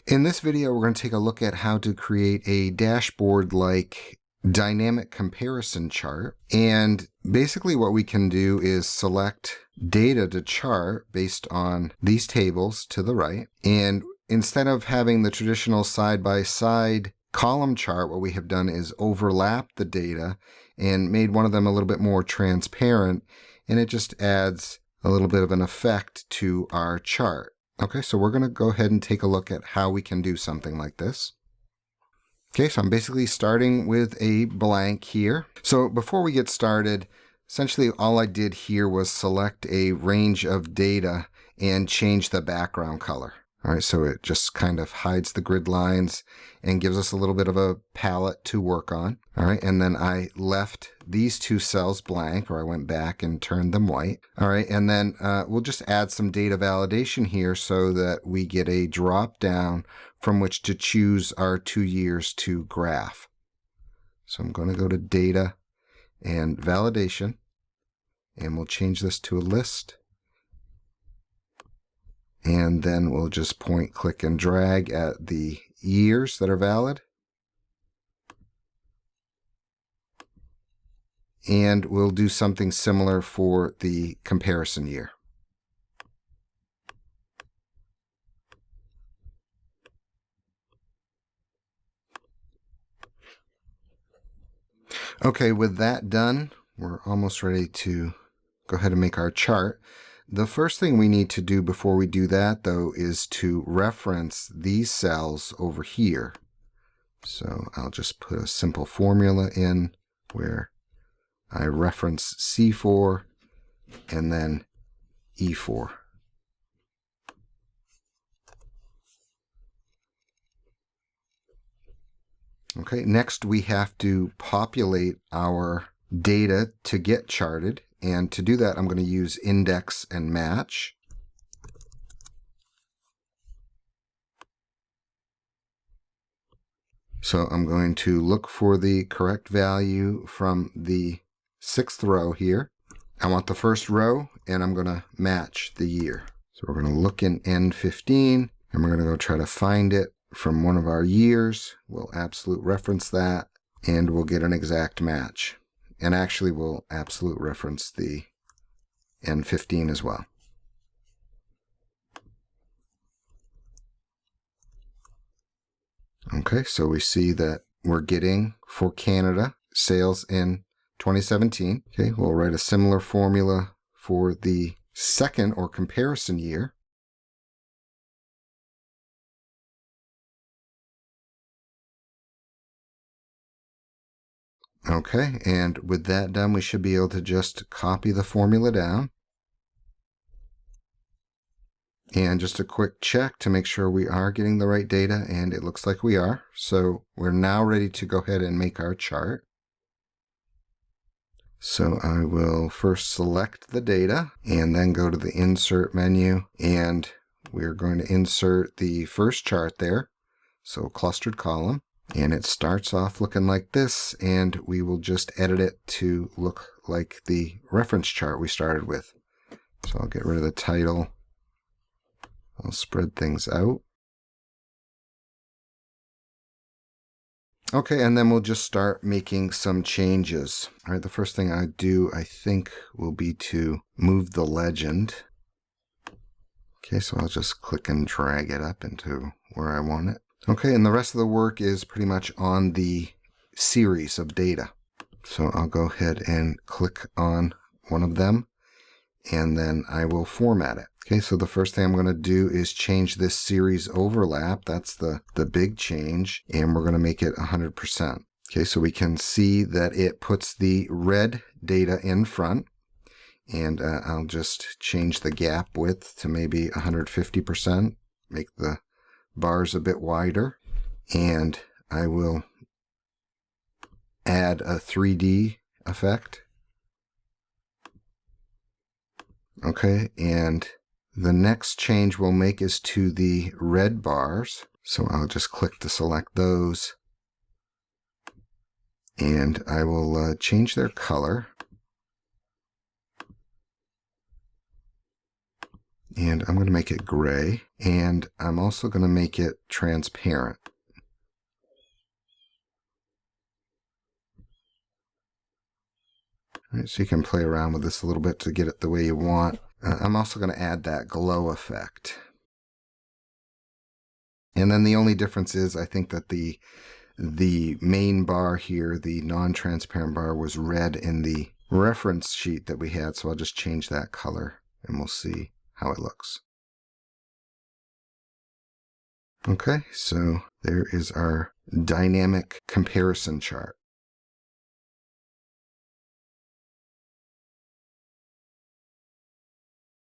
In this video, we're going to take a look at how to create a dashboard-like dynamic comparison chart. And basically what we can do is select data to chart based on these tables to the right. And instead of having the traditional side-by-side column chart, what we have done is overlap the data and made one of them a little bit more transparent. And it just adds a little bit of an effect to our chart. Okay, so we're going to go ahead and take a look at how we can do something like this. Okay, so I'm basically starting with a blank here. So before we get started, essentially all I did here was select a range of data and change the background color. All right, so it just kind of hides the grid lines and gives us a little bit of a palette to work on. All right, and then I left these two cells blank, or I went back and turned them white. All right, and then we'll just add some data validation here so that we get a drop down from which to choose our 2 years to graph. So I'm going to go to Data and Validation, and we'll change this to a list. And then we'll just point, click, and drag at the years that are valid. And we'll do something similar for the comparison year. Okay, with that done, we're almost ready to go ahead and make our chart. The first thing we need to do before we do that, though, is to reference these cells over here. So I'll just put a simple formula in where I reference C4 and then E4. Okay, next we have to populate our data to get charted. And to do that, I'm going to use index and match. So I'm going to look for the correct value from the 6th row here. I want the first row, and I'm going to match the year. So we're going to look in N15, and we're going to go try to find it from one of our years. We'll absolute reference that, and we'll get an exact match. And actually, we'll absolute reference the N15 as well. Okay, so we see that we're getting, for Canada, sales in 2017. Okay, we'll write a similar formula for the second or comparison year. Okay, and with that done, we should be able to just copy the formula down. And just a quick check to make sure we are getting the right data, and it looks like we are. So we're now ready to go ahead and make our chart. So I will first select the data and then go to the Insert menu, and we're going to insert the first chart there, so clustered column. And it starts off looking like this, and we will just edit it to look like the reference chart we started with. So I'll get rid of the title. I'll spread things out. Okay, and then we'll just start making some changes. All right, the first thing I do, I think, will be to move the legend. Okay, so I'll just click and drag it up into where I want it. Okay, and the rest of the work is pretty much on the series of data. So I'll go ahead and click on one of them, and then I will format it. Okay, so the first thing I'm going to do is change this series overlap. That's the big change, and we're going to make it 100%. Okay, so we can see that it puts the red data in front, and I'll just change the gap width to maybe 150%, make the bars a bit wider, and I will add a 3D effect. Okay, and the next change we'll make is to the red bars. So I'll just click to select those, and I will change their color. And I'm going to make it gray. And I'm also going to make it transparent. All right, so you can play around with this a little bit to get it the way you want. I'm also going to add that glow effect. And then the only difference is I think that the main bar here, the non-transparent bar, was red in the reference sheet that we had. So I'll just change that color and we'll see how it looks. Okay, so there is our dynamic comparison chart.